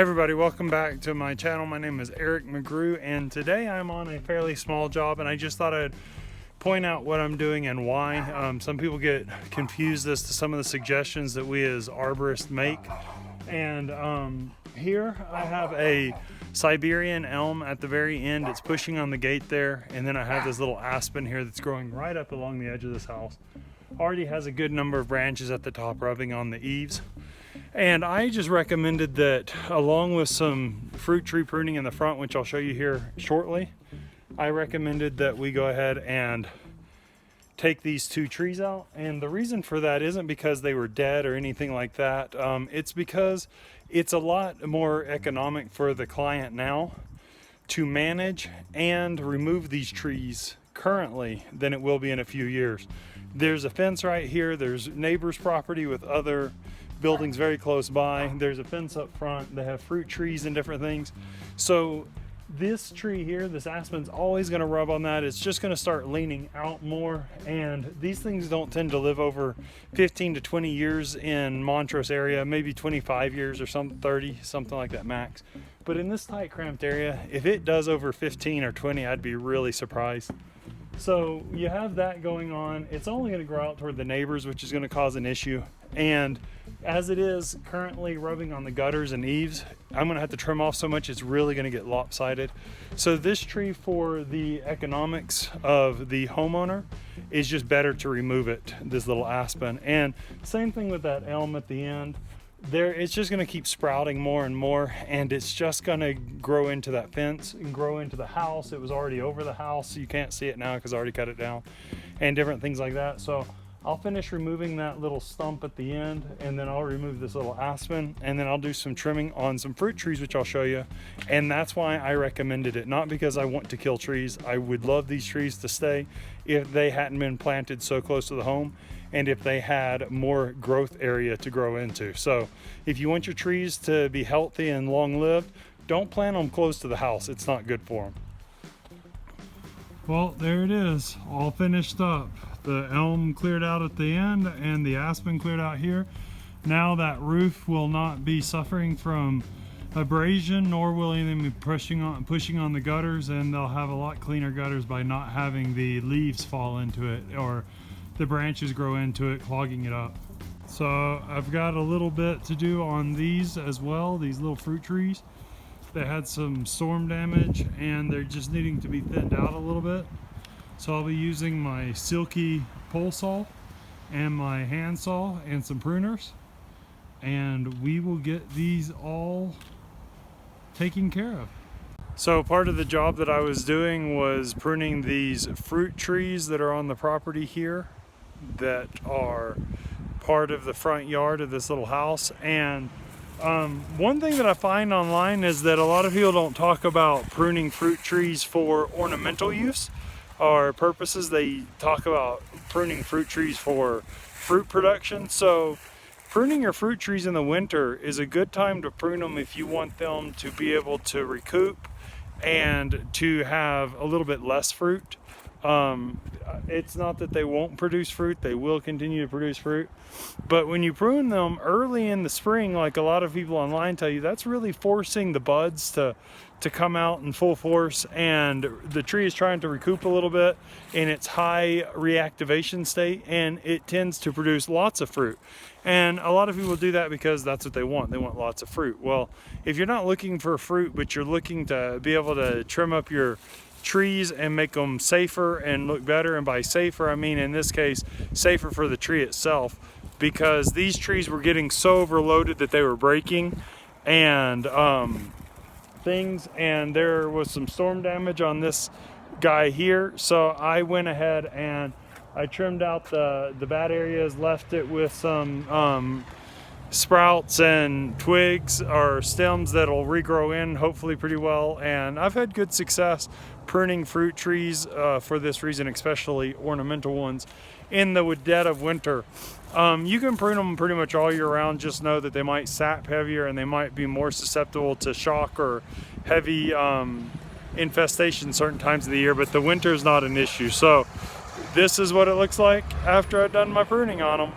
Everybody, welcome back to my channel. My name is Eric McGrew, and today I'm on a fairly small job, and I just thought I'd point out what I'm doing and why. Some people get confused as to some of the suggestions that we as arborists make. And here I have a Siberian elm at the very end. It's pushing on the gate there, and then I have this little aspen here that's growing right up along the edge of this house. Already has a good number of branches at the top rubbing on the eaves. And I just recommended that, along with some fruit tree pruning in the front, which I'll show you here shortly, I recommended that we go ahead and take these two trees out. And the reason for that isn't because they were dead or anything like that. It's because it's a lot more economic for the client now to manage and remove these trees currently than it will be in a few years. There's a fence right here. There's neighbor's property with other buildings very close by. There's a fence up front. They have fruit trees and different things. So this tree here, this aspen's always going to rub on that. It's just going to start leaning out more, and these things don't tend to live over 15 to 20 years in Montrose area, maybe 25 years or something, 30, something like that max. But in this tight cramped area, if it does over 15 or 20, I'd be really surprised. So you have that going on. It's only going to grow out toward the neighbors, which is going to cause an issue. And as it is currently rubbing on the gutters and eaves, I'm going to have to trim off so much it's really going to get lopsided. So this tree, for the economics of the homeowner, is just better to remove it, this little aspen. And same thing with that elm at the end. There, it's just going to keep sprouting more and more, and it's just going to grow into that fence and grow into the house. It was already over the house, so you can't see it now because I already cut it down, and different things like that. So I'll finish removing that little stump at the end, and then I'll remove this little aspen, and then I'll do some trimming on some fruit trees, which I'll show you. And that's why I recommended it, not because I want to kill trees. I would love these trees to stay if they hadn't been planted so close to the home, and if they had more growth area to grow into. So if you want your trees to be healthy and long-lived, don't plant them close to the house. It's not good for them. Well, there it is, all finished up. The elm cleared out at the end and the aspen cleared out here. Now that roof will not be suffering from abrasion, nor will anything be pushing on the gutters, and they'll have a lot cleaner gutters by not having the leaves fall into it or the branches grow into it, clogging it up. So I've got a little bit to do on these as well, these little fruit trees. They had some storm damage and they're just needing to be thinned out a little bit. So I'll be using my silky pole saw and my hand saw and some pruners, and we will get these all taken care of. So part of the job that I was doing was pruning these fruit trees that are on the property here that are part of the front yard of this little house. And one thing that I find online is that a lot of people don't talk about pruning fruit trees for ornamental use or purposes. They talk about pruning fruit trees for fruit production. So pruning your fruit trees in the winter is a good time to prune them if you want them to be able to recoup and to have a little bit less fruit. It's not that they won't produce fruit, they will continue to produce fruit, but when you prune them early in the spring, like a lot of people online tell you, that's really forcing the buds to come out in full force, and the tree is trying to recoup a little bit in its high reactivation state, and it tends to produce lots of fruit. And a lot of people do that because that's what they want lots of fruit. Well, if you're not looking for fruit, but you're looking to be able to trim up your trees and make them safer and look better, and by safer I mean in this case safer for the tree itself, because these trees were getting so overloaded that they were breaking and things, and there was some storm damage on this guy here. So I went ahead and I trimmed out the bad areas, left it with some sprouts and twigs or stems that'll regrow in hopefully pretty well. And I've had good success pruning fruit trees for this reason, especially ornamental ones in the dead of winter. You can prune them pretty much all year round. Just know that they might sap heavier and they might be more susceptible to shock or heavy infestation certain times of the year, but the winter is not an issue. So this is what it looks like after I've done my pruning on them.